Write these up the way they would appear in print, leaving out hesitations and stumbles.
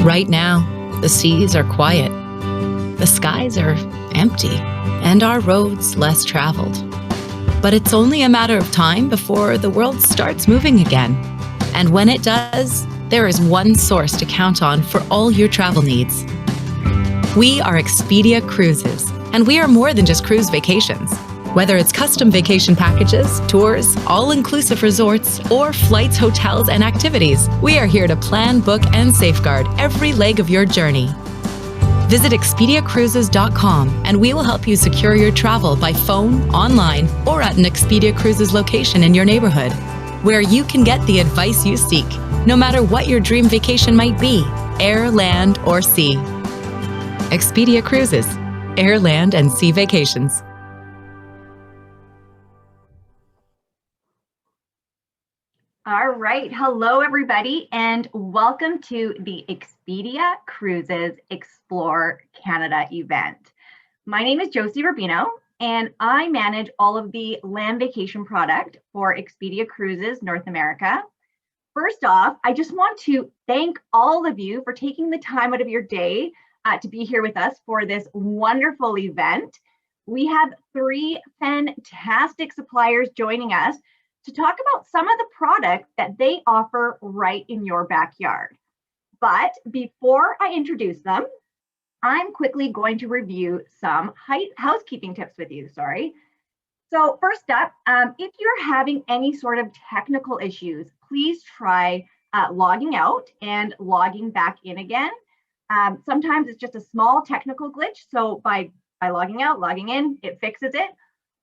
Right now, the seas are quiet, the skies are empty, and our roads less traveled. But it's only a matter of time before the world starts moving again. And when it does, there is one source to count on for all your travel needs. We are Expedia Cruises, and we are more than just cruise vacations. Whether it's custom vacation packages, tours, all-inclusive resorts, or flights, hotels, and activities, we are here to plan, book, and safeguard every leg of your journey. Visit ExpediaCruises.com and we will help you secure your travel by phone, online, or at an Expedia Cruises location in your neighborhood, where you can get the advice you seek, no matter what your dream vacation might be, air, land, or sea. Expedia Cruises, air, land, and sea vacations. All right. Hello, everybody, and welcome to the Expedia Cruises Explore Canada event. My name is Josie Rubino, and I manage all of the land vacation product for Expedia Cruises North America. First off, I just want to thank all of you for taking the time out of your day to be here with us for this wonderful event. We have 3 fantastic suppliers joining us to talk about some of the products that they offer right in your backyard. But before I introduce them, I'm quickly going to review some housekeeping tips with you, So first up, if you're having any sort of technical issues, please try logging out and logging back in again. Sometimes it's just a small technical glitch, so by logging out, logging in, it fixes it.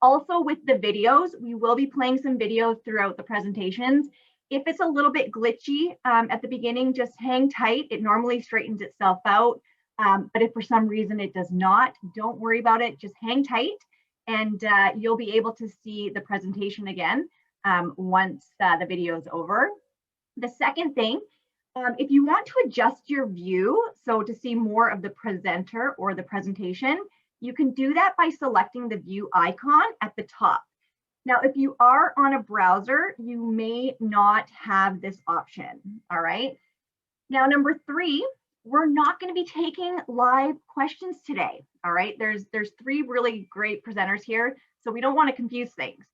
Also with the videos, we will be playing some videos throughout the presentations. If it's a little bit glitchy at the beginning, just hang tight. It normally straightens itself out. But if for some reason it does not, don't worry about it. Just hang tight and you'll be able to see the presentation again once the video is over. The second thing, if you want to adjust your view, so to see more of the presenter or the presentation, you can do that by selecting the view icon at the top. Now, if you are on a browser, you may not have this option, all right? Now, number 3, we're not going to be taking live questions today, all right? There's 3 really great presenters here, so we don't want to confuse things.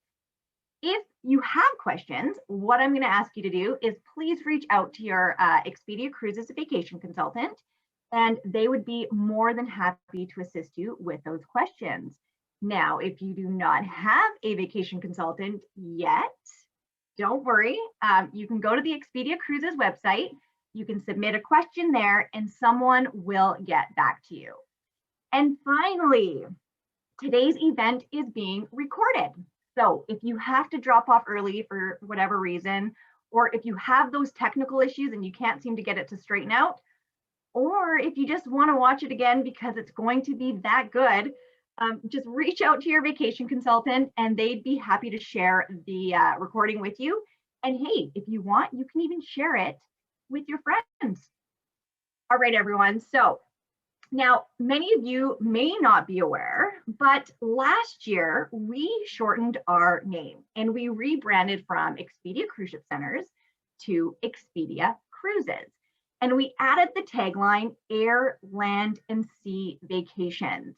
If you have questions, what I'm going to ask you to do is please reach out to your Expedia Cruises vacation consultant, and they would be more than happy to assist you with those questions. Now, if you do not have a vacation consultant yet, don't worry. You can go to the Expedia Cruises website, you can submit a question there, and someone will get back to you. And finally, today's event is being recorded. So if you have to drop off early for whatever reason, or if you have those technical issues and you can't seem to get it to straighten out, or if you just want to watch it again because it's going to be that good, just reach out to your vacation consultant and they'd be happy to share the recording with you. And hey, if you want, you can even share it with your friends. All right, everyone. So now many of you may not be aware, but last year we shortened our name and we rebranded from Expedia Cruise Ship Centers to Expedia Cruises. And we added the tagline, air, land, and sea vacations.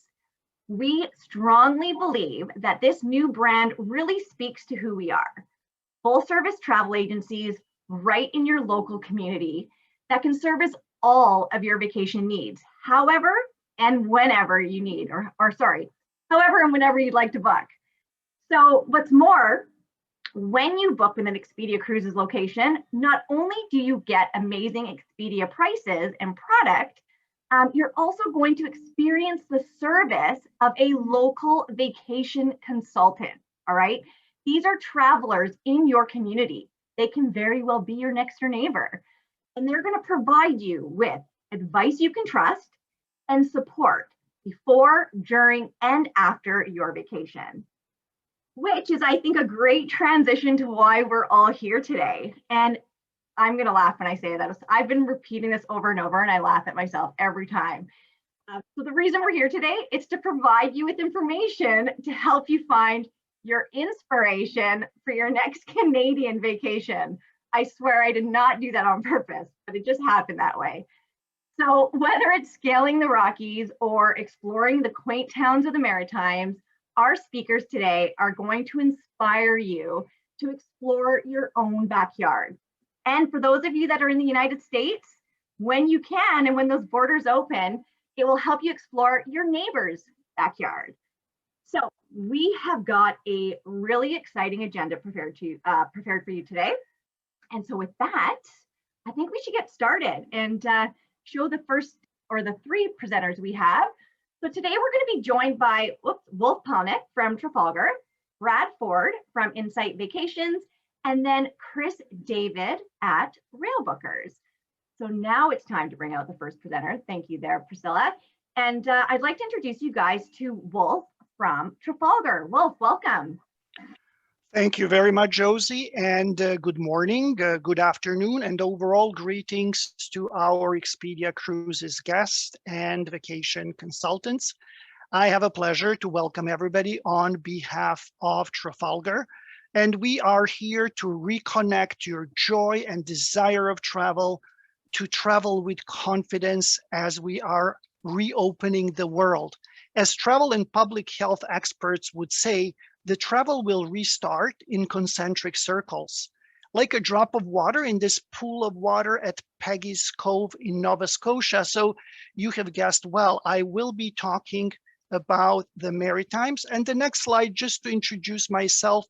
We strongly believe that this new brand really speaks to who we are. Full service travel agencies right in your local community that can service all of your vacation needs, however and whenever you need, however and whenever you'd like to book. So what's more, when you book with an Expedia Cruises location, not only do you get amazing Expedia prices and product, you're also going to experience the service of a local vacation consultant, all right? These are travelers in your community. They can very well be your next door neighbor, and they're going to provide you with advice you can trust and support before, during, and after your vacation. Which is, I think, a great transition to why we're all here today. And I'm going to laugh when I say that. I've been repeating this over and over, and I laugh at myself every time. So the reason we're here today is to provide you with information to help you find your inspiration for your next Canadian vacation. I swear I did not do that on purpose, but it just happened that way. So whether it's scaling the Rockies or exploring the quaint towns of the Maritimes, our speakers today are going to inspire you to explore your own backyard. And for those of you that are in the United States, when you can and when those borders open, it will help you explore your neighbor's backyard. So we have got a really exciting agenda prepared for you today. And so with that, I think we should get started and show the first or the three presenters we have. So today we're going to be joined by Wolf Palnick from Trafalgar, Brad Ford from Insight Vacations, and then Chris David at Railbookers. So now it's time to bring out the first presenter. Thank you there, Priscilla. And I'd like to introduce you guys to Wolf from Trafalgar. Wolf, welcome. Thank you very much, Josie, and good morning, good afternoon, and overall greetings to our Expedia Cruises guests and vacation consultants. I have a pleasure to welcome everybody on behalf of Trafalgar, and we are here to reconnect your joy and desire of travel, to travel with confidence as we are reopening the world. As travel and public health experts would say, the travel will restart in concentric circles. Like a drop of water in this pool of water at Peggy's Cove in Nova Scotia. So you have guessed well, I will be talking about the Maritimes. And the next slide, just to introduce myself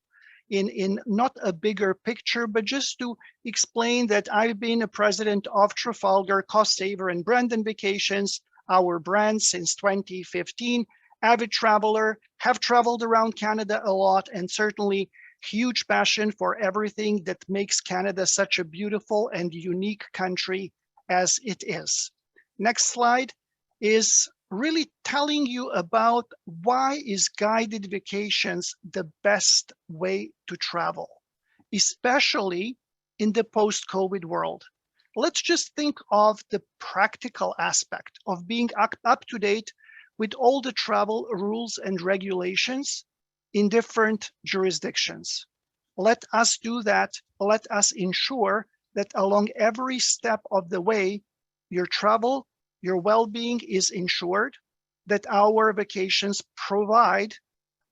in not a bigger picture, but just to explain that I've been a president of Trafalgar, Cost Saver, and Brandon Vacations, our brand since 2015. Avid traveler, have traveled around Canada a lot, and certainly huge passion for everything that makes Canada such a beautiful and unique country as it is. Next slide is really telling you about why is guided vacations the best way to travel, especially in the post-COVID world. Let's just think of the practical aspect of being up to date with all the travel rules and regulations in different jurisdictions. Let us do that. Let us ensure that along every step of the way, your travel, your well-being is ensured, that our vacations provide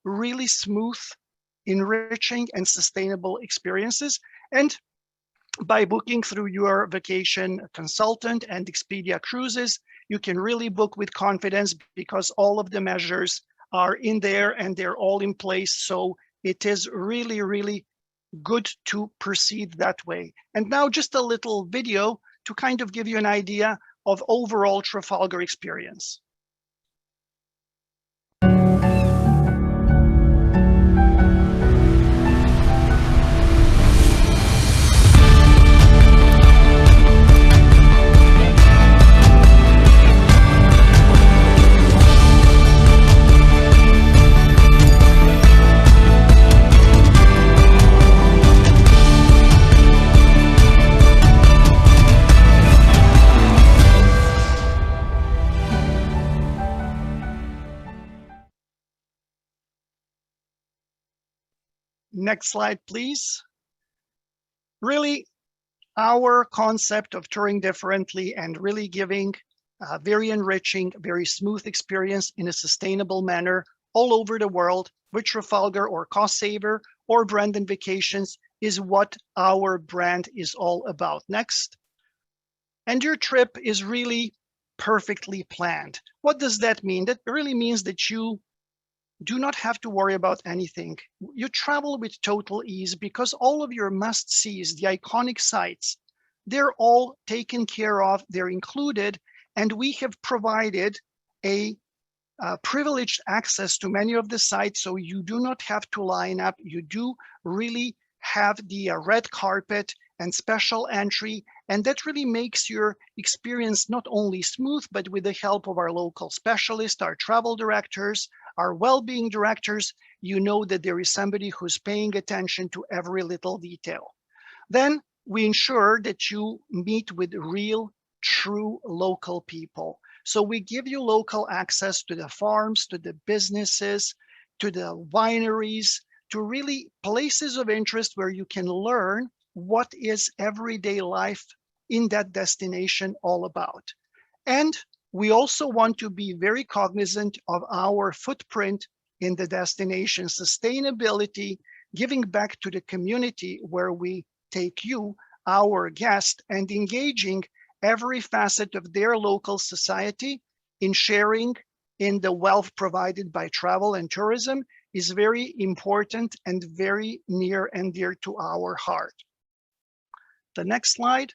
really smooth, enriching, and sustainable experiences. And by booking through your vacation consultant and Expedia Cruises, you can really book with confidence because all of the measures are in there and they're all in place. So it is really, really good to proceed that way. And now just a little video to kind of give you an idea of overall Trafalgar experience. Next slide, please. Really, our concept of touring differently and really giving a very enriching, very smooth experience in a sustainable manner all over the world with Trafalgar or Cost Saver or Brandon Vacations is what our brand is all about. Next. And your trip is really perfectly planned. What does that mean? That really means that you do not have to worry about anything. You travel with total ease because all of your must-sees, the iconic sites, they're all taken care of, they're included, and we have provided a privileged access to many of the sites, so you do not have to line up. You do really have the red carpet and special entry, and that really makes your experience not only smooth, but with the help of our local specialists, our travel directors, our well-being directors, you know that there is somebody who's paying attention to every little detail. Then we ensure that you meet with real, true local people. So we give you local access to the farms, to the businesses, to the wineries, to really places of interest where you can learn what is everyday life in that destination all about. And we also want to be very cognizant of our footprint in the destination, sustainability, giving back to the community where we take you, our guest, and engaging every facet of their local society in sharing in the wealth provided by travel and tourism is very important and very near and dear to our heart. The next slide.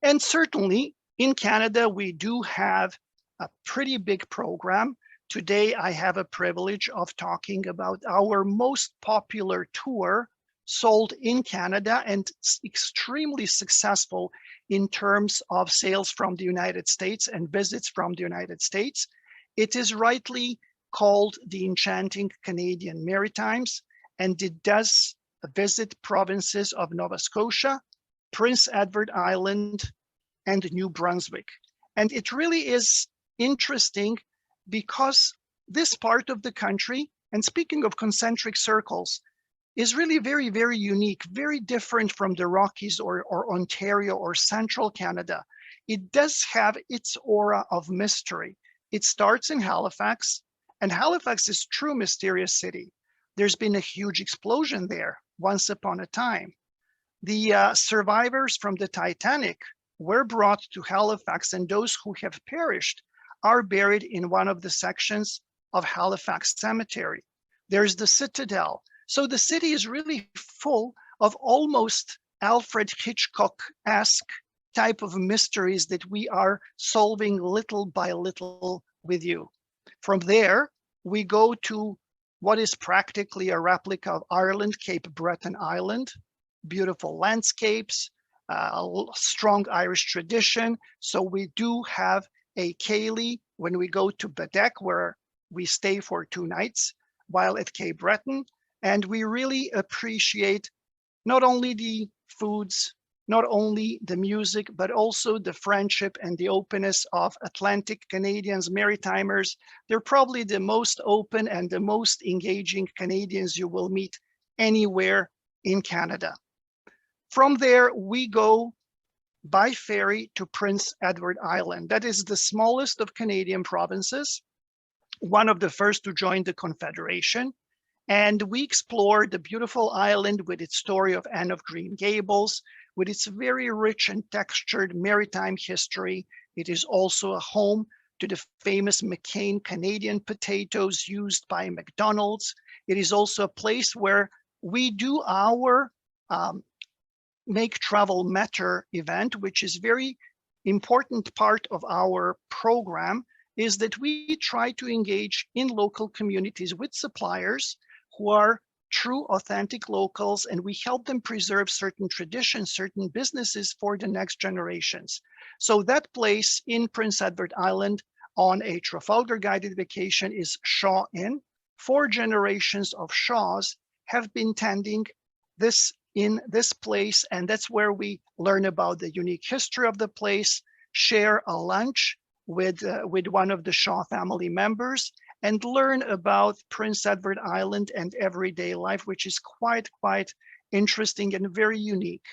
And certainly in Canada, we do have a pretty big program. Today, I have a privilege of talking about our most popular tour sold in Canada and extremely successful in terms of sales from the United States and visits from the United States. It is rightly called the Enchanting Canadian Maritimes, and it does visit provinces of Nova Scotia, Prince Edward Island, and New Brunswick. And it really is interesting because this part of the country, and speaking of concentric circles, is really very, very unique, very different from the Rockies or Ontario or Central Canada. It does have its aura of mystery. It starts in Halifax, and Halifax is a true mysterious city. There's been a huge explosion there once upon a time. The survivors from the Titanic were brought to Halifax, and those who have perished are buried in one of the sections of Halifax Cemetery. There's the Citadel. So the city is really full of almost Alfred Hitchcock-esque type of mysteries that we are solving little by little with you. From there, we go to what is practically a replica of Ireland, Cape Breton Island, beautiful landscapes, strong Irish tradition. So we do have a ceilidh when we go to Bedeck, where we stay for 2 nights, while at Cape Breton. And we really appreciate not only the foods, not only the music, but also the friendship and the openness of Atlantic Canadians, Maritimers. They're probably the most open and the most engaging Canadians you will meet anywhere in Canada. From there, we go by ferry to Prince Edward Island. That is the smallest of Canadian provinces, one of the first to join the Confederation. And we explore the beautiful island with its story of Anne of Green Gables, with its very rich and textured maritime history. It is also a home to the famous McCain Canadian potatoes used by McDonald's. It is also a place where we do our Make Travel Matter event, which is very important part of our program, is that we try to engage in local communities with suppliers who are true, authentic locals, and we help them preserve certain traditions, certain businesses for the next generations. So that place in Prince Edward Island on a Trafalgar guided vacation is Shaw Inn. 4 generations of Shaws have been tending this in this place, and that's where we learn about the unique history of the place, share a lunch with one of the Shaw family members, and learn about Prince Edward Island and everyday life, which is quite interesting and very unique.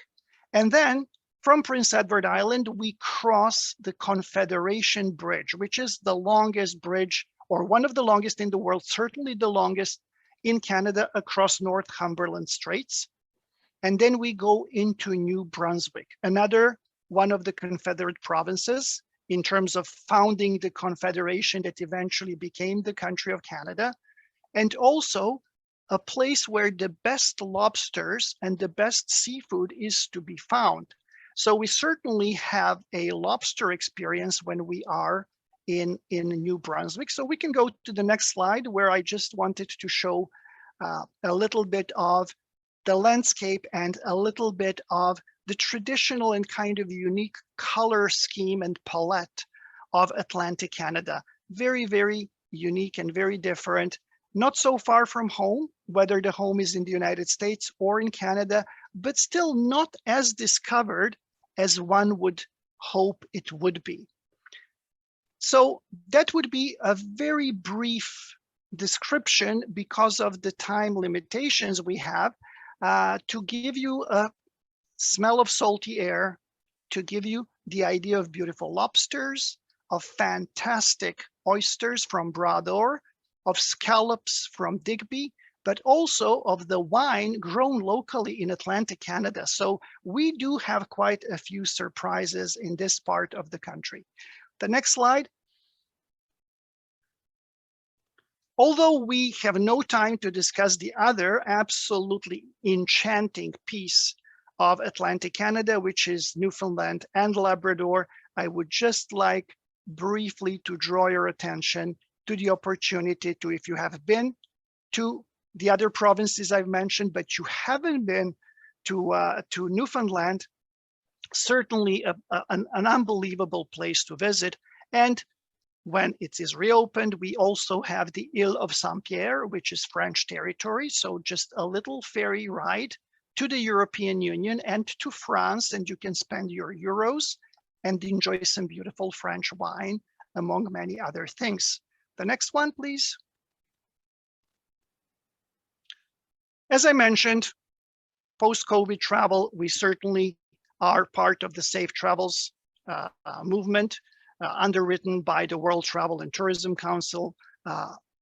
And then from Prince Edward Island, we cross the Confederation Bridge, which is the longest bridge, or one of the longest in the world, certainly the longest in Canada, across Northumberland Straits. And then we go into New Brunswick, another one of the Confederate provinces in terms of founding the Confederation that eventually became the country of Canada, and also a place where the best lobsters and the best seafood is to be found. So we certainly have a lobster experience when we are in New Brunswick. So we can go to the next slide, where I just wanted to show a little bit of the landscape and a little bit of the traditional and kind of unique color scheme and palette of Atlantic Canada. Very unique and very different. Not so far from home, whether the home is in the United States or in Canada, but still not as discovered as one would hope it would be. So that would be a very brief description, because of the time limitations we have, to give you a smell of salty air, to give you the idea of beautiful lobsters, of fantastic oysters from Brador, of scallops from Digby, but also of the wine grown locally in Atlantic Canada. So we do have quite a few surprises in this part of the country. The next slide. Although we have no time to discuss the other absolutely enchanting piece of Atlantic Canada, which is Newfoundland and Labrador, I would just like briefly to draw your attention to the opportunity to, if you have been to the other provinces I've mentioned, but you haven't been to Newfoundland, certainly an unbelievable place to visit. And when it is reopened, we also have the Ile of Saint-Pierre, which is French territory. So just a little ferry ride to the European Union and to France, and you can spend your euros and enjoy some beautiful French wine, among many other things. The next one, please. As I mentioned, post-COVID travel, we certainly are part of the Safe Travels movement, underwritten by the World Travel and Tourism Council,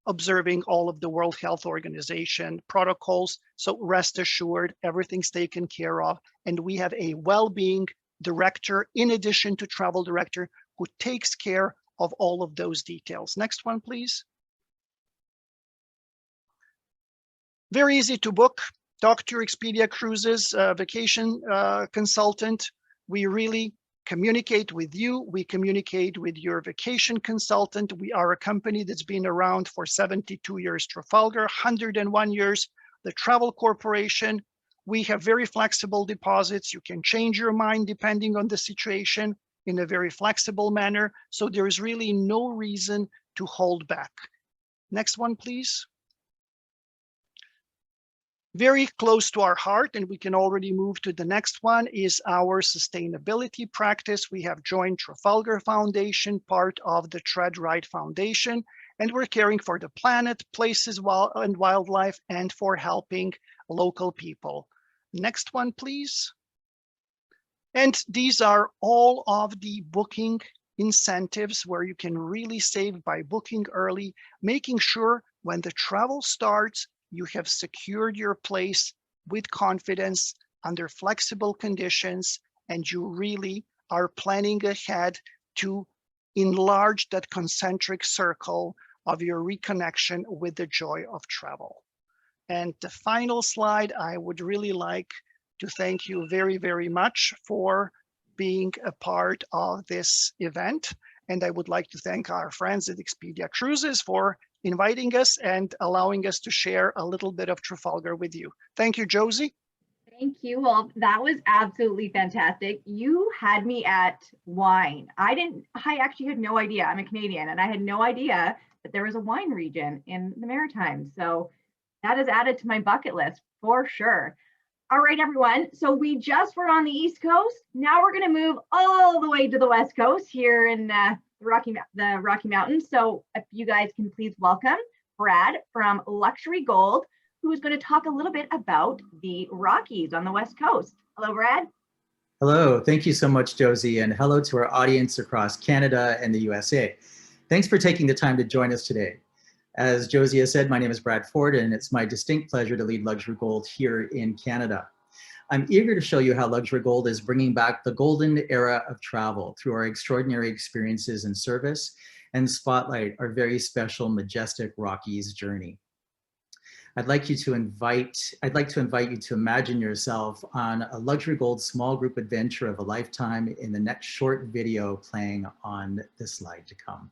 observing all of the World Health Organization protocols. So rest assured, everything's taken care of. And we have a well-being director, in addition to travel director, who takes care of all of those details. Next one, please. Very easy to book. Talk to your Expedia Cruises vacation consultant. We really communicate with you. We communicate with your vacation consultant. We are a company that's been around for 72 years, Trafalgar, 101 years, the Travel Corporation. We have very flexible deposits. You can change your mind depending on the situation in a very flexible manner. So there is really no reason to hold back. Next one, please. Very close to our heart, and we can already move to the next one, is our sustainability practice. We have joined Trafalgar Foundation, part of the Tread Right Foundation, and we're caring for the planet, places and wildlife, and for helping local people. Next one, please. And these are all of the booking incentives where you can really save by booking early, making sure when the travel starts, you have secured your place with confidence under flexible conditions, and you really are planning ahead to enlarge that concentric circle of your reconnection with the joy of travel. And the final slide, I would really like to thank you very, very much for being a part of this event. And I would like to thank our friends at Expedia Cruises for inviting us and allowing us to share a little bit of Trafalgar with you. Thank you, Josie. Thank you. Well, that was absolutely fantastic. You had me at wine. I actually had no idea. I'm a Canadian, and I had no idea that there was a wine region in the Maritimes. So that is added to my bucket list for sure. All right, everyone. So we just were on the East Coast. Now we're going to move all the way to the West Coast here in the Rocky Mountains. So if you guys can please welcome Brad from Luxury Gold, who is going to talk a little bit about the Rockies on the West Coast. Hello, Brad. Hello. Thank you so much, Josie, and hello to our audience across Canada and the USA. Thanks for taking the time to join us today. As Josie has said, my name is Brad Ford, and it's my distinct pleasure to lead Luxury Gold here in Canada. I'm eager to show you how Luxury Gold is bringing back the golden era of travel through our extraordinary experiences and service, and spotlight our very special, majestic Rockies journey. I'd like to invite you to imagine yourself on a Luxury Gold small group adventure of a lifetime in the next short video playing on the slide to come.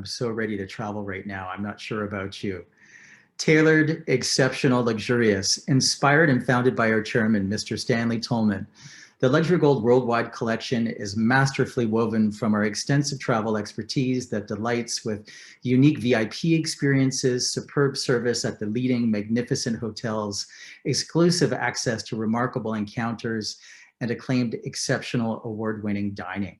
I'm so ready to travel right now. I'm not sure about you. Tailored, exceptional, luxurious, inspired and founded by our chairman, Mr. Stanley Tolman. The Luxury Gold Worldwide Collection is masterfully woven from our extensive travel expertise that delights with unique VIP experiences, superb service at the leading magnificent hotels, exclusive access to remarkable encounters, and acclaimed exceptional award-winning dining.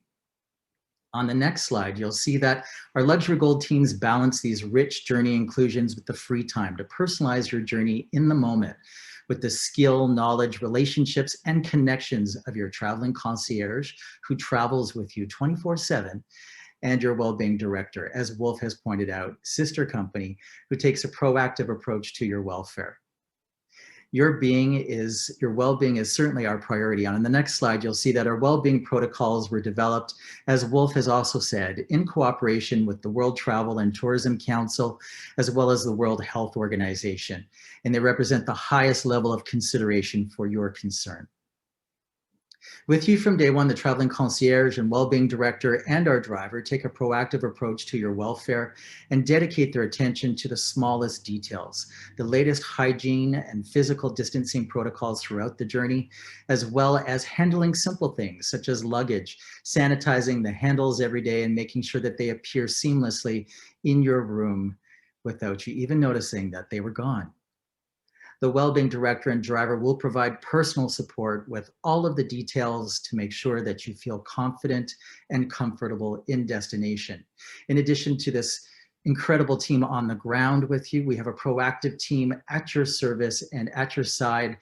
On the next slide, you'll see that our Luxury Gold teams balance these rich journey inclusions with the free time to personalize your journey in the moment with the skill, knowledge, relationships, and connections of your traveling concierge who travels with you 24/7, and your well-being director, as Wolf has pointed out, sister company, who takes a proactive approach to your welfare. Your well-being is certainly our priority. On the next slide, you'll see that our well-being protocols were developed, as Wolf has also said, in cooperation with the World Travel and Tourism Council, as well as the World Health Organization. And they represent the highest level of consideration for your concern. With you from day one, the traveling concierge and well-being director and our driver take a proactive approach to your welfare and dedicate their attention to the smallest details, the latest hygiene and physical distancing protocols throughout the journey, as well as handling simple things such as luggage, sanitizing the handles every day and making sure that they appear seamlessly in your room without you even noticing that they were gone. The well-being director and driver will provide personal support with all of the details to make sure that you feel confident and comfortable in destination. In addition to this incredible team on the ground with you, we have a proactive team at your service and at your side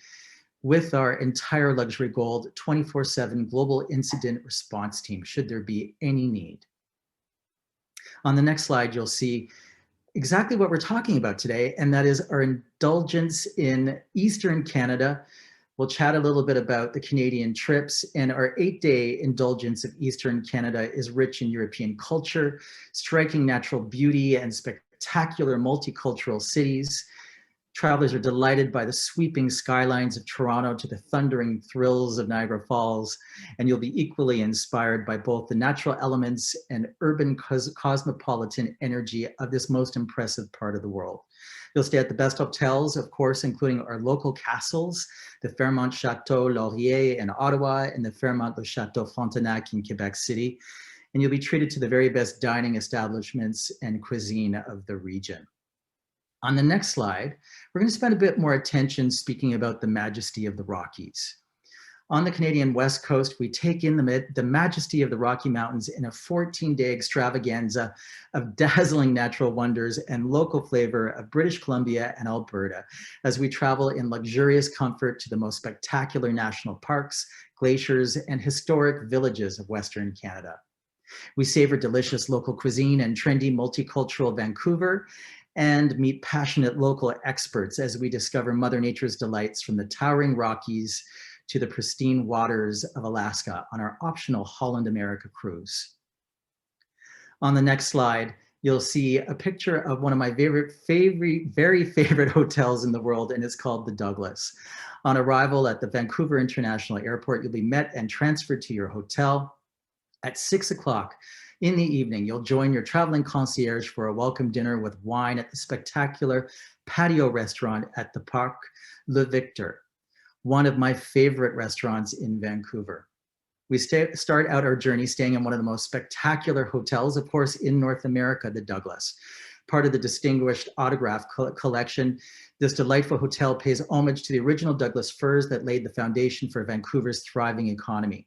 with our entire Luxury Gold 24/7 global incident response team, should there be any need. On the next slide, you'll see exactly what we're talking about today, and that is our indulgence in Eastern Canada. We'll chat a little bit about the Canadian trips, and our 8-day indulgence of Eastern Canada is rich in European culture, striking natural beauty, and spectacular multicultural cities. Travelers are delighted by the sweeping skylines of Toronto to the thundering thrills of Niagara Falls, and you'll be equally inspired by both the natural elements and urban cosmopolitan energy of this most impressive part of the world. You'll stay at the best hotels, of course, including our local castles, the Fairmont Chateau Laurier in Ottawa and the Fairmont Le Chateau Frontenac in Quebec City, and you'll be treated to the very best dining establishments and cuisine of the region. On the next slide, we're going to spend a bit more attention speaking about the majesty of the Rockies. On the Canadian West Coast, we take in the majesty of the Rocky Mountains in a 14-day extravaganza of dazzling natural wonders and local flavor of British Columbia and Alberta as we travel in luxurious comfort to the most spectacular national parks, glaciers, and historic villages of Western Canada. We savor delicious local cuisine and trendy multicultural Vancouver, and meet passionate local experts as we discover Mother Nature's delights from the towering Rockies to the pristine waters of Alaska on our optional Holland America cruise. On the next slide, you'll see a picture of one of my very favorite hotels in the world, and it's called the Douglas. On arrival at the Vancouver International Airport, you'll be met and transferred to your hotel. At 6 o'clock in the evening, you'll join your traveling concierge for a welcome dinner with wine at the spectacular patio restaurant at the Parc Le Victor, one of my favorite restaurants in Vancouver. We start out our journey staying in one of the most spectacular hotels, of course, in North America, the Douglas. Part of the distinguished autograph collection, this delightful hotel pays homage to the original Douglas firs that laid the foundation for Vancouver's thriving economy.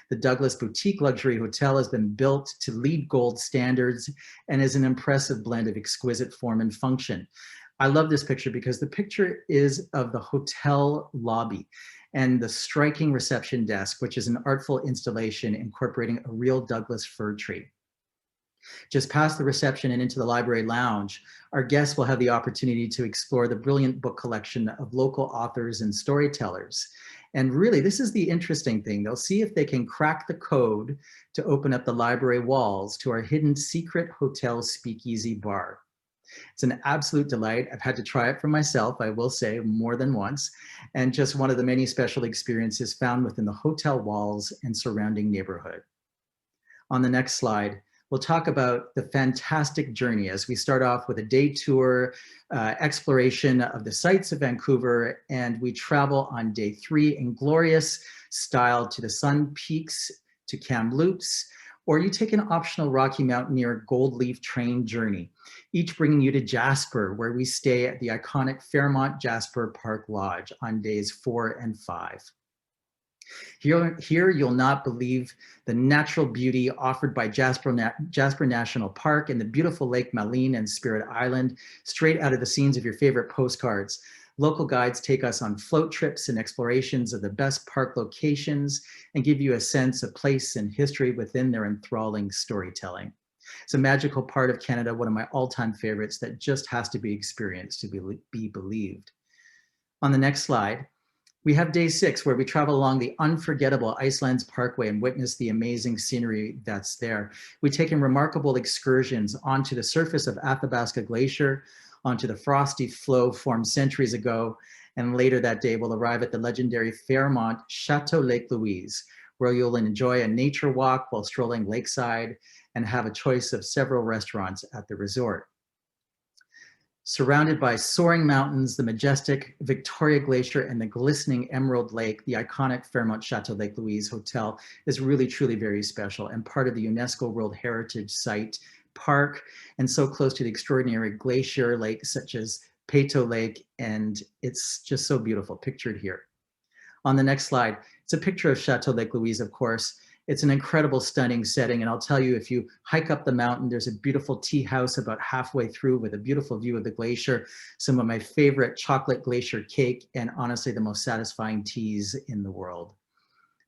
The Douglas Boutique Luxury Hotel has been built to LEED Gold standards and is an impressive blend of exquisite form and function. I love this picture because the picture is of the hotel lobby and the striking reception desk, which is an artful installation incorporating a real Douglas fir tree. Just past the reception and into the library lounge, our guests will have the opportunity to explore the brilliant book collection of local authors and storytellers. And really, this is the interesting thing. They'll see if they can crack the code to open up the library walls to our hidden secret hotel speakeasy bar. It's an absolute delight. I've had to try it for myself, I will say, more than once, and just one of the many special experiences found within the hotel walls and surrounding neighborhood. On the next slide, We'll talk about the fantastic journey as we start off with a day tour, exploration of the sights of Vancouver, and we travel on day 3 in glorious style to the Sun Peaks, to Kamloops, or you take an optional Rocky Mountaineer Gold Leaf train journey, each bringing you to Jasper, where we stay at the iconic Fairmont Jasper Park Lodge on days 4 and 5. Here you'll not believe the natural beauty offered by Jasper National Park and the beautiful Lake Maline and Spirit Island, straight out of the scenes of your favorite postcards. Local guides take us on float trips and explorations of the best park locations and give you a sense of place and history within their enthralling storytelling. It's a magical part of Canada, one of my all-time favorites that just has to be experienced to be believed. On the next slide, we have day 6, where we travel along the unforgettable Icelands Parkway and witness the amazing scenery that's there. We take in remarkable excursions onto the surface of Athabasca Glacier, onto the frosty flow formed centuries ago, and later that day we'll arrive at the legendary Fairmont Chateau Lake Louise, where you'll enjoy a nature walk while strolling lakeside and have a choice of several restaurants at the resort. Surrounded by soaring mountains, the majestic Victoria Glacier, and the glistening Emerald Lake, the iconic Fairmont Chateau Lake Louise Hotel is really, truly very special and part of the UNESCO World Heritage Site Park, and so close to the extraordinary glacier lakes such as Chateau Lake, and it's just so beautiful, pictured here. On the next slide, it's a picture of Chateau Lake Louise, of course. It's an incredible, stunning setting. And I'll tell you, if you hike up the mountain, there's a beautiful tea house about halfway through with a beautiful view of the glacier, some of my favorite chocolate glacier cake, and honestly, the most satisfying teas in the world.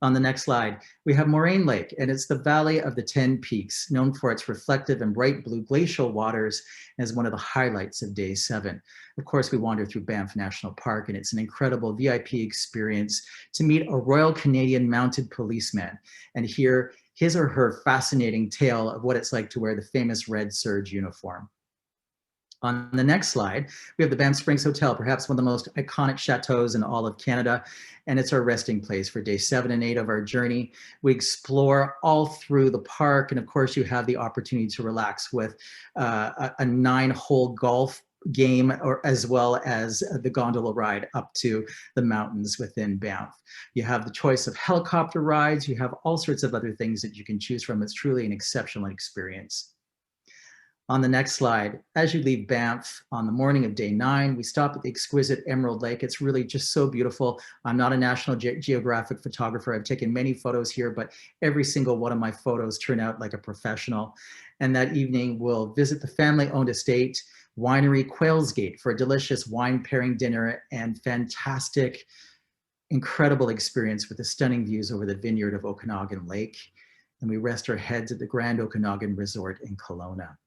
On the next slide, we have Moraine Lake, and it's the Valley of the 10 Peaks, known for its reflective and bright blue glacial waters, as one of the highlights of day 7. Of course, we wander through Banff National Park, and it's an incredible VIP experience to meet a Royal Canadian Mounted Policeman and hear his or her fascinating tale of what it's like to wear the famous red serge uniform. On the next slide, we have the Banff Springs Hotel, perhaps one of the most iconic chateaus in all of Canada, and it's our resting place for day 7 and 8 of our journey. We explore all through the park, and of course, you have the opportunity to relax with a 9-hole golf game, or as well as the gondola ride up to the mountains within Banff. You have the choice of helicopter rides. You have all sorts of other things that you can choose from. It's truly an exceptional experience. On the next slide, as you leave Banff on the morning of day 9, we stop at the exquisite Emerald Lake. It's really just so beautiful. I'm not a National Geographic photographer. I've taken many photos here, but every single one of my photos turn out like a professional. And that evening, we'll visit the family-owned estate, Winery Quailsgate, for a delicious wine pairing dinner and fantastic, incredible experience with the stunning views over the vineyard of Okanagan Lake. And we rest our heads at the Grand Okanagan Resort in Kelowna.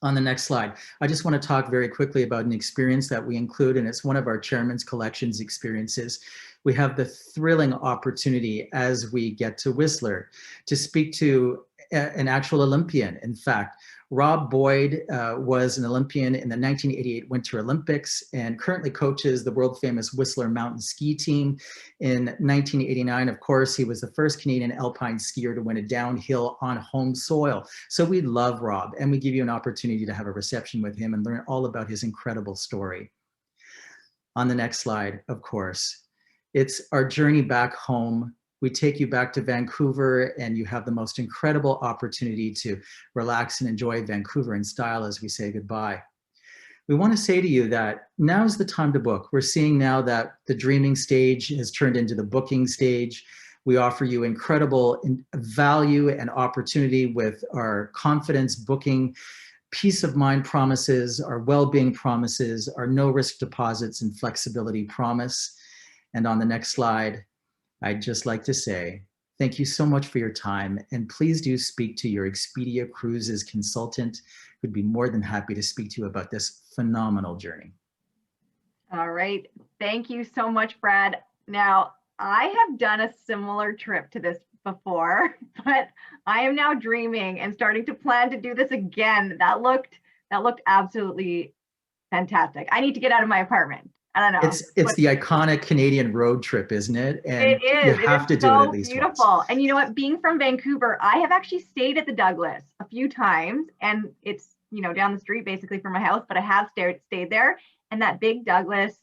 On the next slide, I just want to talk very quickly about an experience that we include, and it's one of our Chairman's Collections experiences. We have the thrilling opportunity as we get to Whistler to speak to an actual Olympian. In fact, Rob Boyd was an Olympian in the 1988 Winter Olympics and currently coaches the world famous Whistler mountain ski team. In 1989, of course, he was the first Canadian alpine skier to win a downhill on home soil. So we love Rob, and we give you an opportunity to have a reception with him and learn all about his incredible story. On the next slide, of course, it's our journey back home. We take you back to Vancouver, and you have the most incredible opportunity to relax and enjoy Vancouver in style as we say goodbye. We want to say to you that now's the time to book. We're seeing now that the dreaming stage has turned into the booking stage. We offer you incredible value and opportunity with our confidence booking, peace of mind promises, our well-being promises, our no-risk deposits and flexibility promise. And on the next slide, I'd just like to say, thank you so much for your time, and please do speak to your Expedia Cruises consultant, who'd be more than happy to speak to you about this phenomenal journey. All right, thank you so much, Brad. Now, I have done a similar trip to this before, but I am now dreaming and starting to plan to do this again. That looked absolutely fantastic. I need to get out of my apartment. I don't know. It's the iconic Canadian road trip, isn't it? And it is. you have to do it at least beautiful. once. And you know what? Being from Vancouver, I have actually stayed at the Douglas a few times, and it's down the street basically from my house. But I have stayed there, and that big Douglas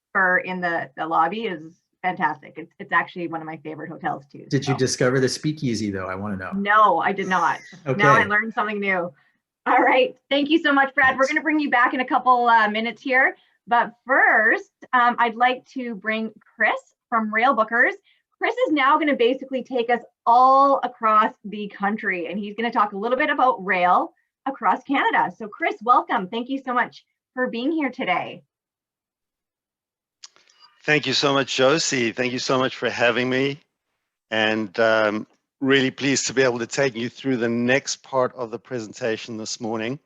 spur in the lobby is fantastic. It's actually one of my favorite hotels too. Did you discover the speakeasy though? I want to know. No, I did not. Okay. Now I learned something new. All right. Thank you so much, Brad. Thanks. We're going to bring you back in a couple minutes here. But first, I'd like to bring Chris from Railbookers. Chris is now going to basically take us all across the country, and he's going to talk a little bit about rail across Canada. So Chris, welcome. Thank you so much for being here today. Thank you so much, Josie. Thank you so much for having me. And really pleased to be able to take you through the next part of the presentation this morning.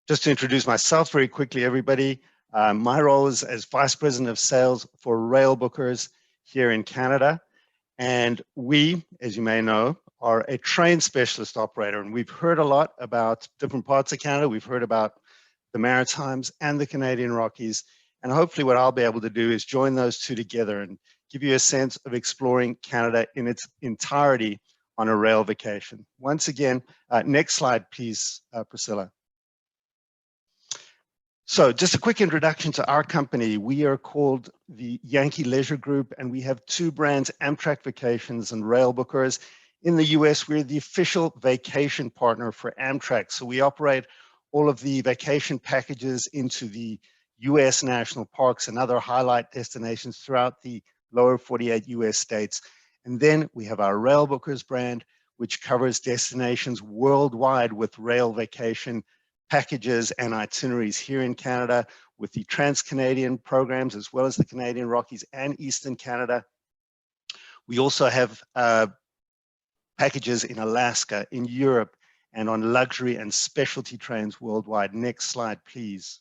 Just to introduce myself very quickly, everybody, my role is as Vice President of Sales for Railbookers here in Canada. And we, as you may know, are a train specialist operator. And we've heard a lot about different parts of Canada. We've heard about the Maritimes and the Canadian Rockies. And hopefully what I'll be able to do is join those two together and give you a sense of exploring Canada in its entirety on a rail vacation. Once again, next slide, please, Priscilla. So just a quick introduction to our company. We are called the Yankee Leisure Group, and we have two brands, Amtrak Vacations and Railbookers. In the US, we're the official vacation partner for Amtrak. So we operate all of the vacation packages into the US national parks and other highlight destinations throughout the lower 48 US states. And then we have our Railbookers brand, which covers destinations worldwide with rail vacation packages and itineraries here in Canada with the Trans-Canadian programs, as well as the Canadian Rockies and Eastern Canada. We also have packages in Alaska, in Europe, and on luxury and specialty trains worldwide. Next slide, please.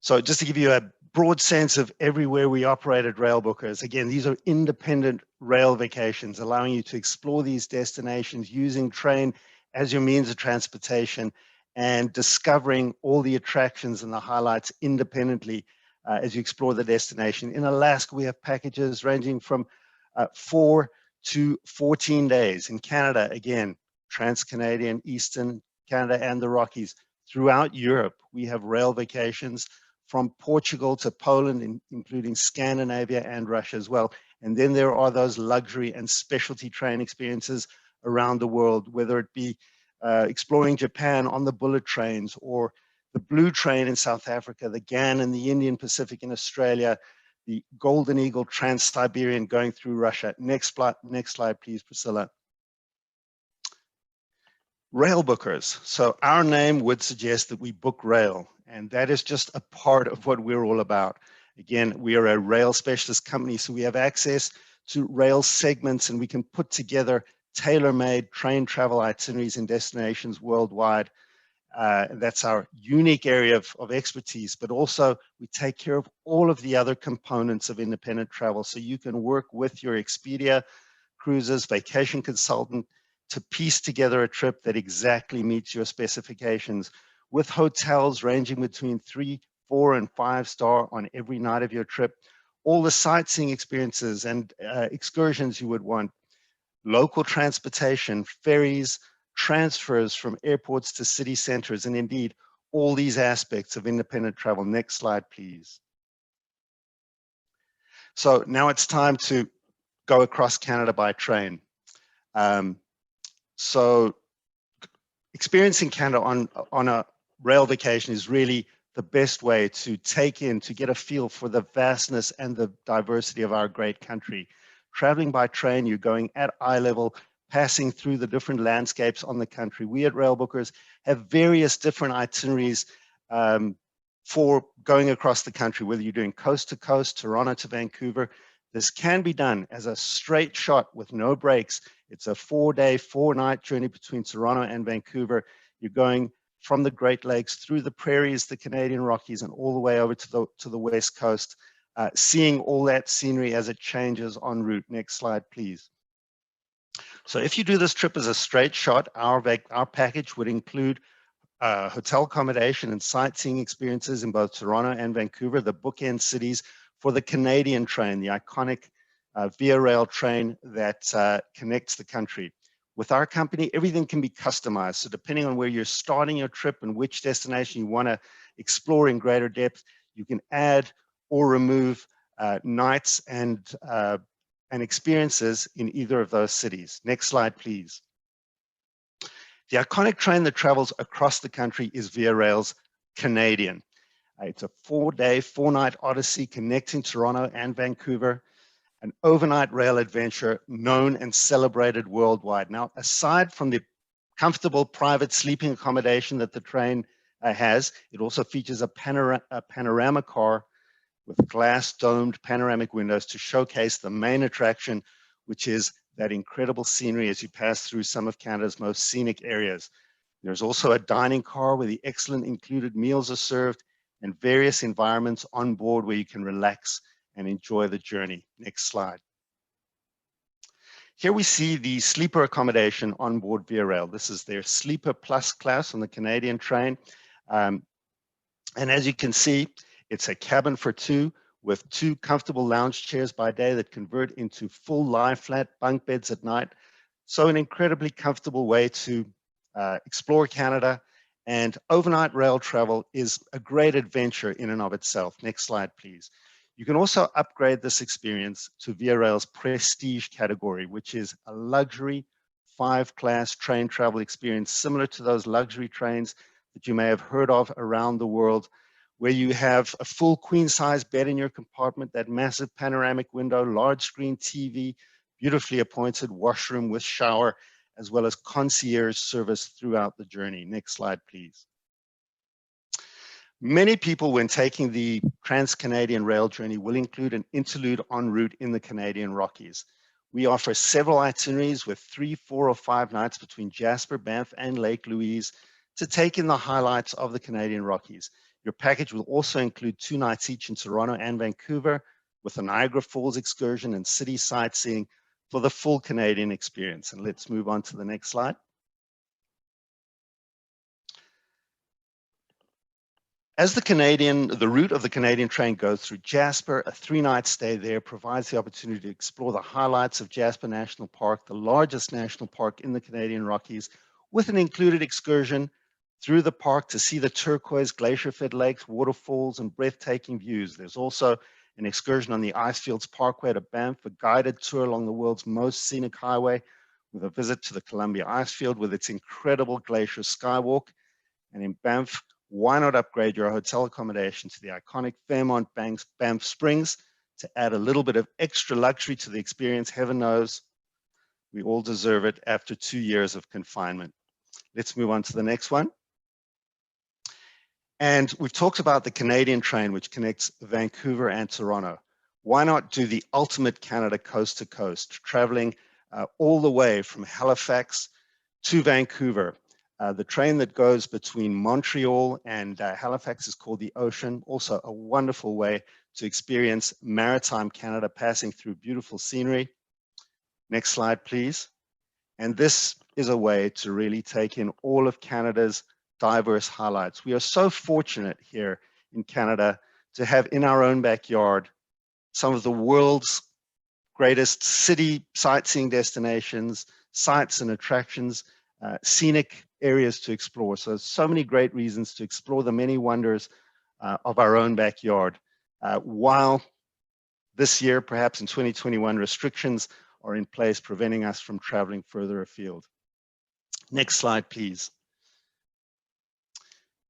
So just to give you a broad sense of everywhere we operate at Railbookers, again, these are independent rail vacations, allowing you to explore these destinations using train as your means of transportation and discovering all the attractions and the highlights independently as you explore the destination. In Alaska, we have packages ranging from 4 to 14 days. In Canada, again, Trans-Canadian, Eastern Canada, and the Rockies. Throughout Europe, we have rail vacations from Portugal to Poland, including Scandinavia and Russia as well. And then there are those luxury and specialty train experiences around the world, whether it be exploring Japan on the bullet trains, or the Blue Train in South Africa, the GAN in the Indian Pacific in Australia, the Golden Eagle Trans-Siberian going through Russia. Next slide, please, Priscilla. Railbookers. So our name would suggest that we book rail, and that is just a part of what we're all about. Again, we are a rail specialist company, so we have access to rail segments, and we can put together tailor-made train travel itineraries and destinations worldwide. That's our unique area of expertise, but also we take care of all of the other components of independent travel. So you can work with your Expedia Cruises vacation consultant to piece together a trip that exactly meets your specifications, with hotels ranging between 3, 4, and 5-star on every night of your trip, all the sightseeing experiences and excursions you would want, local transportation, ferries, transfers from airports to city centers, and indeed all these aspects of independent travel. Next slide, please. So now it's time to go across Canada by train. So experiencing Canada on a rail vacation is really the best way to get a feel for the vastness and the diversity of our great country. Traveling by train, you're going at eye level, passing through the different landscapes on the country. We at Railbookers have various different itineraries for going across the country, whether you're doing coast to coast, Toronto to Vancouver. This can be done as a straight shot with no breaks. It's a 4-day, 4-night journey between Toronto and Vancouver. You're going from the Great Lakes through the prairies, the Canadian Rockies, and all the way over to the West Coast, seeing all that scenery as it changes en route. Next slide, please. So if you do this trip as a straight shot, our package would include hotel accommodation and sightseeing experiences in both Toronto and Vancouver, the bookend cities for the Canadian train, the iconic Via Rail train that connects the country. With our company, everything can be customized. So depending on where you're starting your trip and which destination you want to explore in greater depth, you can add or remove nights and experiences in either of those cities. Next slide, please. The iconic train that travels across the country is Via Rail's Canadian. It's a 4-day, 4-night odyssey connecting Toronto and Vancouver, an overnight rail adventure known and celebrated worldwide. Now, aside from the comfortable private sleeping accommodation that the train has, it also features a panorama car with glass domed panoramic windows to showcase the main attraction, which is that incredible scenery as you pass through some of Canada's most scenic areas. There's also a dining car where the excellent included meals are served and various environments on board where you can relax and enjoy the journey. Next slide. Here we see the sleeper accommodation on board Via Rail. This is their Sleeper Plus class on the Canadian train. And as you can see, it's a cabin for 2 with 2 comfortable lounge chairs by day that convert into full lie flat bunk beds at night. So an incredibly comfortable way to explore Canada, and overnight rail travel is a great adventure in and of itself. Next slide, please. You can also upgrade this experience to Via Rail's Prestige category, which is a luxury 5-class train travel experience similar to those luxury trains that you may have heard of around the world, where you have a full queen-size bed in your compartment, that massive panoramic window, large screen TV, beautifully appointed washroom with shower, as well as concierge service throughout the journey. Next slide, please. Many people, when taking the Trans-Canadian Rail journey, will include an interlude en route in the Canadian Rockies. We offer several itineraries with 3, 4, or 5 nights between Jasper, Banff, and Lake Louise to take in the highlights of the Canadian Rockies. Your package will also include 2 nights each in Toronto and Vancouver, with a Niagara Falls excursion and city sightseeing for the full Canadian experience. And let's move on to the next slide. As the route of the Canadian train goes through Jasper, a 3-night stay there provides the opportunity to explore the highlights of Jasper National Park, the largest national park in the Canadian Rockies, with an included excursion through the park to see the turquoise glacier-fed lakes, waterfalls, and breathtaking views. There's also an excursion on the Icelands Parkway to Banff, a guided tour along the world's most scenic highway, with a visit to the Columbia Icefield with its incredible glacier skywalk. And in Banff, why not upgrade your hotel accommodation to the iconic Fairmont Banff Springs to add a little bit of extra luxury to the experience? Heaven knows we all deserve it after 2 years of confinement. Let's move on to the next one. And we've talked about the Canadian train, which connects Vancouver and Toronto. Why not do the ultimate Canada coast to coast, traveling all the way from Halifax to Vancouver? The train that goes between Montreal and Halifax is called the Ocean. Also a wonderful way to experience maritime Canada, passing through beautiful scenery. Next slide, please. And this is a way to really take in all of Canada's diverse highlights. We are so fortunate here in Canada to have in our own backyard some of the world's greatest city sightseeing destinations, sites and attractions, scenic areas to explore. So many great reasons to explore the many wonders of our own backyard. While this year, perhaps in 2021, restrictions are in place preventing us from traveling further afield. Next slide, please.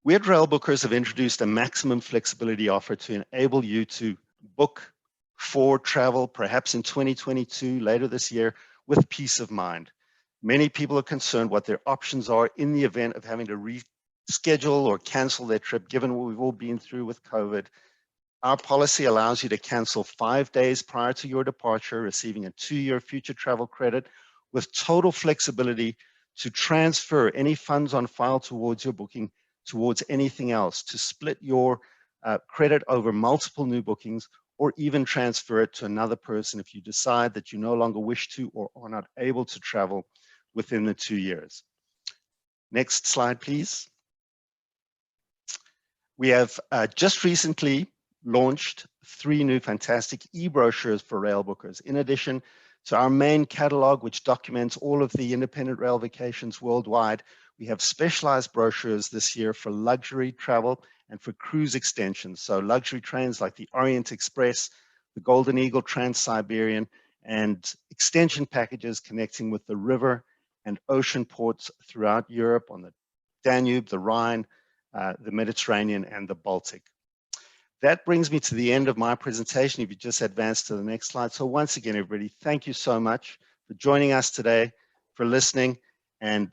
We at Railbookers have introduced a maximum flexibility offer to enable you to book for travel, perhaps in 2022, later this year, with peace of mind. Many people are concerned what their options are in the event of having to reschedule or cancel their trip, given what we've all been through with COVID. Our policy allows you to cancel 5 days prior to your departure, receiving a 2-year future travel credit with total flexibility to transfer any funds on file towards your booking towards anything else, to split your credit over multiple new bookings, or even transfer it to another person if you decide that you no longer wish to or are not able to travel within the 2 years. Next slide, please. We have just recently launched 3 new fantastic e-brochures for Railbookers. In addition to our main catalog, which documents all of the independent rail vacations worldwide, we have specialized brochures this year for luxury travel and for cruise extensions. So luxury trains like the Orient Express, the Golden Eagle Trans-Siberian, and extension packages connecting with the river and ocean ports throughout Europe on the Danube, the Rhine, the Mediterranean, and the Baltic. That brings me to the end of my presentation. If you just advance to the next slide. So once again, everybody, thank you so much for joining us today, for listening, and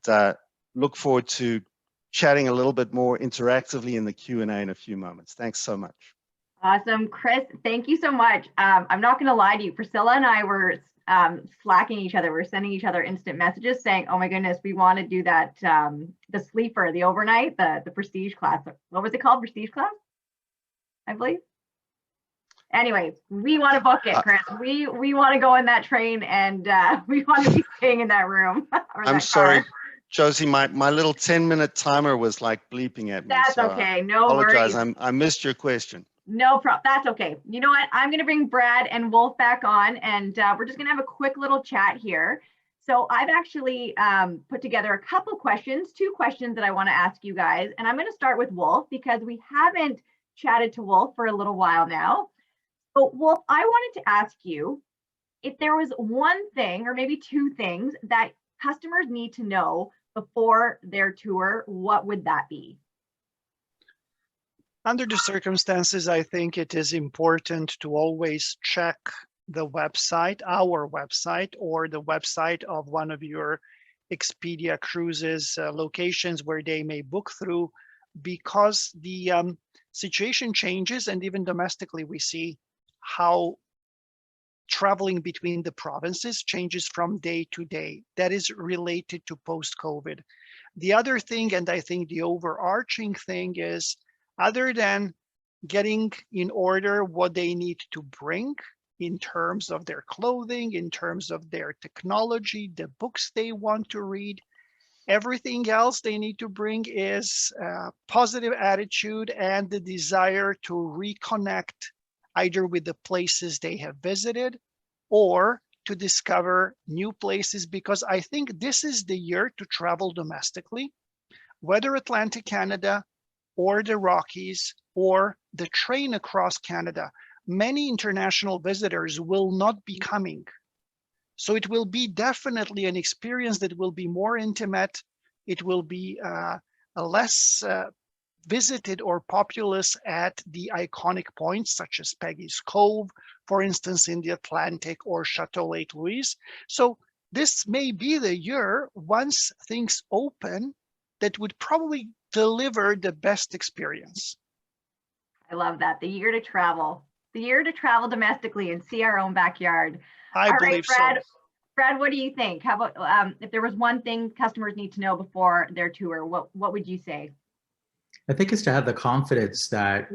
look forward to chatting a little bit more interactively in the Q&A in a few moments. Thanks so much. Awesome. Chris, thank you so much. I'm not going to lie to you. Priscilla and I were slacking each other. We're sending each other instant messages saying, oh my goodness, we want to do that, the sleeper, the overnight, the prestige class. What was it called? Prestige class, I believe. Anyways, we want to book it, Chris. We want to go in that train, and we want to be staying in that room. I'm sorry, Josie, my little 10-minute timer was like bleeping at me. That's so okay. No apologize. worries. I missed your question. No problem. That's okay. You know what? I'm going to bring Brad and Wolf back on, and we're just going to have a quick little chat here. So I've actually put together a couple questions, 2 questions that I want to ask you guys. And I'm going to start with Wolf because we haven't chatted to Wolf for a little while now. But Wolf, I wanted to ask you if there was one thing or maybe 2 things that customers need to know before their tour, what would that be? Under the circumstances, I think it is important to always check the website, our website, or the website of one of your Expedia Cruises locations where they may book through, because the situation changes, and even domestically we see how traveling between the provinces changes from day to day. That is related to post-COVID. The other thing, and I think the overarching thing, is other than getting in order what they need to bring in terms of their clothing, in terms of their technology, the books they want to read, everything else they need to bring is a positive attitude and the desire to reconnect either with the places they have visited or to discover new places, because I think this is the year to travel domestically, whether Atlantic Canada or the Rockies or the train across Canada. Many international visitors will not be coming. So it will be definitely an experience that will be more intimate. It will be a less visited or populous at the iconic points such as Peggy's Cove, for instance, in the Atlantic, or Chateau Lake Louise. So this may be the year, once things open, that would probably deliver the best experience. I love that. The year to travel. The year to travel domestically and see our own backyard. I believe Brad, so. Brad, what do you think? How about if there was one thing customers need to know before their tour, what would you say? I think it's to have the confidence that,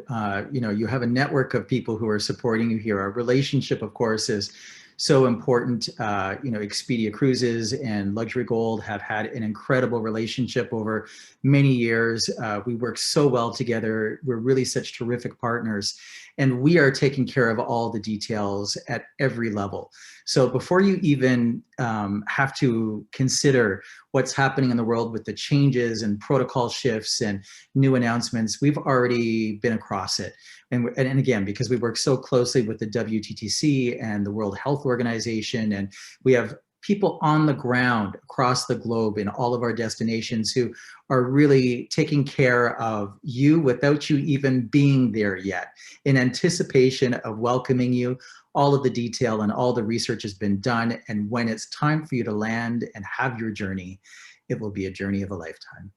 you have a network of people who are supporting you here. Our relationship, of course, is so important. Expedia Cruises and Luxury Gold have had an incredible relationship over many years. We work so well together. We're really such terrific partners, and we are taking care of all the details at every level. So before you even have to consider what's happening in the world with the changes and protocol shifts and new announcements, we've already been across it. And again, because we work so closely with the WTTC and the World Health Organization, and we have people on the ground across the globe in all of our destinations who are really taking care of you without you even being there yet, in anticipation of welcoming you. All of the detail and all the research has been done, and when it's time for you to land and have your journey, it will be a journey of a lifetime.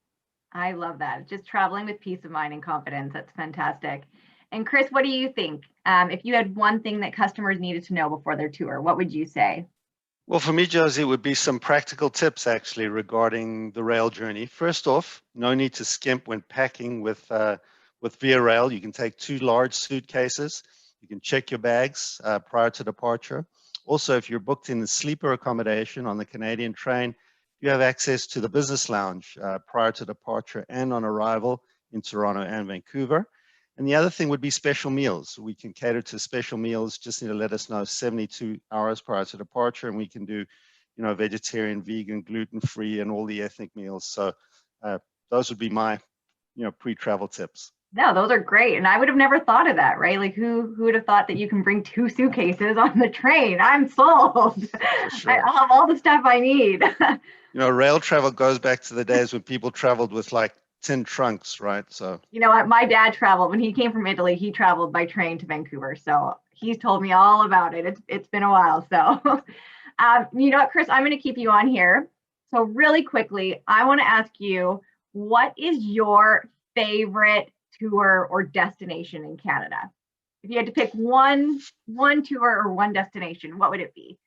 I love that. Just traveling with peace of mind and confidence. That's fantastic. And Chris, what do you think? If you had one thing that customers needed to know before their tour, what would you say? Well, for me, Josie, it would be some practical tips actually regarding the rail journey. First off, no need to skimp when packing with Via Rail. You can take 2 large suitcases. You can check your bags prior to departure. Also, if you're booked in the sleeper accommodation on the Canadian train, you have access to the business lounge prior to departure and on arrival in Toronto and Vancouver. And the other thing would be special meals. We can cater to special meals. Just need to let us know 72 hours prior to departure, and we can do, vegetarian, vegan, gluten-free, and all the ethnic meals. So those would be my, pre-travel tips. No, those are great. And I would have never thought of that, right? Like who would have thought that you can bring 2 suitcases on the train? I'm sold. Sure. I'll have all the stuff I need. Rail travel goes back to the days when people traveled with like 10 trunks, right? So, my dad traveled when he came from Italy. He traveled by train to Vancouver. So he's told me all about it. It's been a while. So, you know what, Chris, I'm going to keep you on here. So really quickly, I want to ask you, what is your favorite tour or destination in Canada? If you had to pick one tour or one destination, what would it be?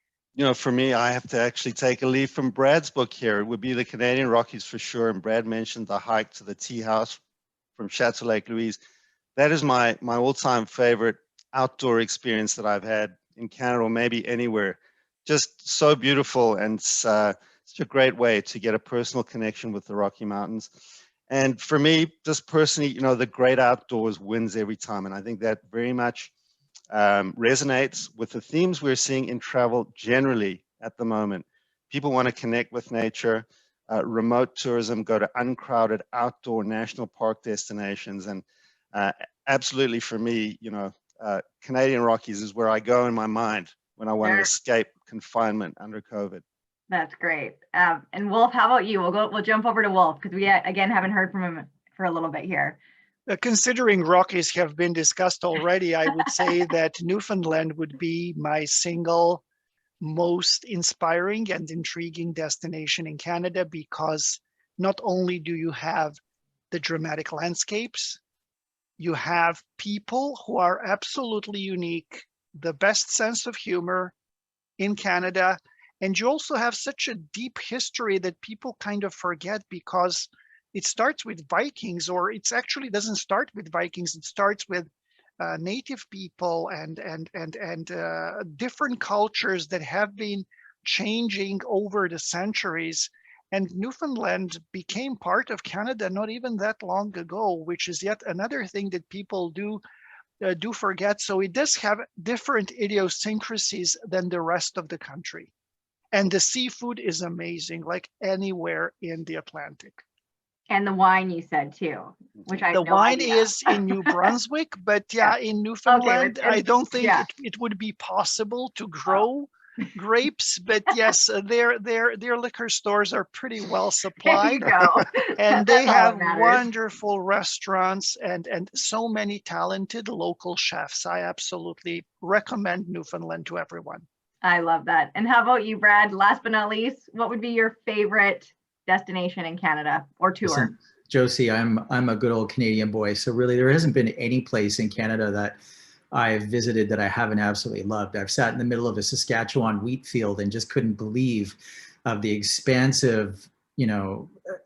For me, I have to actually take a leaf from Brad's book here. It would be the Canadian Rockies for sure. And Brad mentioned the hike to the tea house from Chateau, Lake Louise. That is my all-time favorite outdoor experience that I've had in Canada, or maybe anywhere. Just so beautiful, and such a great way to get a personal connection with the Rocky Mountains. And for me, just personally, the great outdoors wins every time. And I think that very much resonates with the themes we're seeing in travel generally at the moment. People want to connect with nature, remote tourism, go to uncrowded outdoor national park destinations. And absolutely for me, Canadian Rockies is where I go in my mind when I want to escape confinement under COVID. That's great. And Wolf, how about you? We'll jump over to Wolf because we again haven't heard from him for a little bit here. Considering Rockies have been discussed already, I would say that Newfoundland would be my single most inspiring and intriguing destination in Canada, because not only do you have the dramatic landscapes, you have people who are absolutely unique, the best sense of humor in Canada, and you also have such a deep history that people kind of forget, because it starts with Vikings, or it's actually doesn't start with Vikings. It starts with native people and different cultures that have been changing over the centuries. And Newfoundland became part of Canada not even that long ago, which is yet another thing that people do forget. So it does have different idiosyncrasies than the rest of the country. And the seafood is amazing, like anywhere in the Atlantic. And the wine, you said too, which I the wine is in New Brunswick, but in Newfoundland, okay, I don't think it would be possible to grow grapes. But yes, their liquor stores are pretty well supplied, and they have wonderful restaurants and so many talented local chefs. I absolutely recommend Newfoundland to everyone. I love that. And how about you, Brad? Last but not least, what would be your favorite destination in Canada or tour? Listen, Josie, I'm a good old Canadian boy. So really there hasn't been any place in Canada that I've visited that I haven't absolutely loved. I've sat in the middle of a Saskatchewan wheat field and just couldn't believe of the expansive,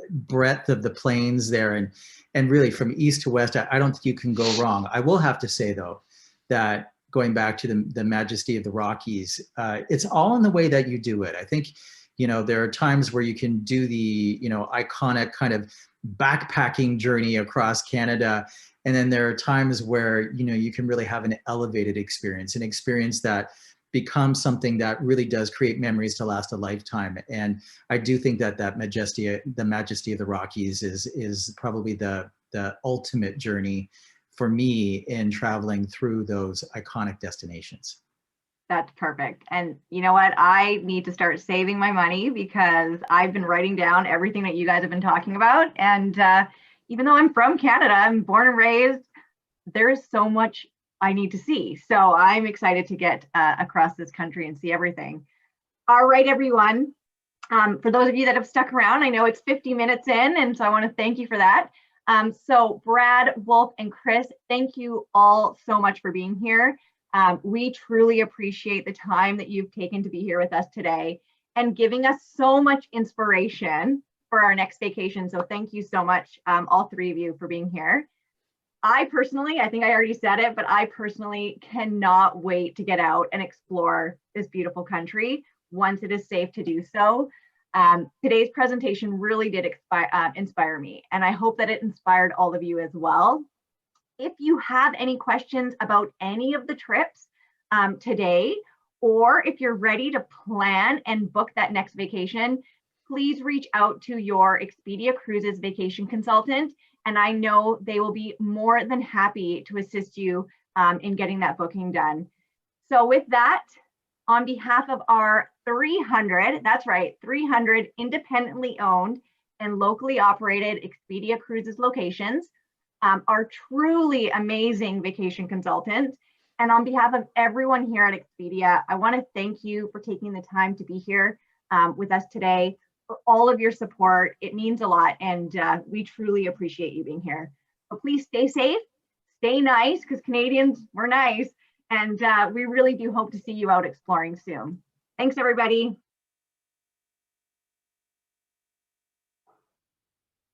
breadth of the plains there. And really from east to west, I don't think you can go wrong. I will have to say though, that going back to the majesty of the Rockies, it's all in the way that you do it. I think, there are times where you can do the, iconic kind of backpacking journey across Canada. And then there are times where, you can really have an elevated experience, an experience that becomes something that really does create memories to last a lifetime. And I do think that the majesty of the Rockies is probably the ultimate journey for me in traveling through those iconic destinations. That's perfect. And you know what? I need to start saving my money because I've been writing down everything that you guys have been talking about. And even though I'm from Canada, I'm born and raised, there's so much I need to see. So I'm excited to get across this country and see everything. All right, everyone. For those of you that have stuck around, I know it's 50 minutes in, and so I want to thank you for that. So Brad, Wolf, and Chris, thank you all so much for being here. We truly appreciate the time that you've taken to be here with us today and giving us so much inspiration for our next vacation. So thank you so much, all three of you, for being here. I think I already said it, but I personally cannot wait to get out and explore this beautiful country once it is safe to do so. Today's presentation really did inspire me, and I hope that it inspired all of you as well. If you have any questions about any of the trips today, or if you're ready to plan and book that next vacation, please reach out to your Expedia Cruises vacation consultant, and I know they will be more than happy to assist you in getting that booking done. So with that, on behalf of our 300, that's right, 300 independently owned and locally operated Expedia Cruises locations, our truly amazing vacation consultant, and on behalf of everyone here at Expedia, I want to thank you for taking the time to be here with us today, for all of your support. It means a lot, and we truly appreciate you being here. So please stay safe, stay nice, because Canadians, we're nice, and we really do hope to see you out exploring soon. Thanks, everybody.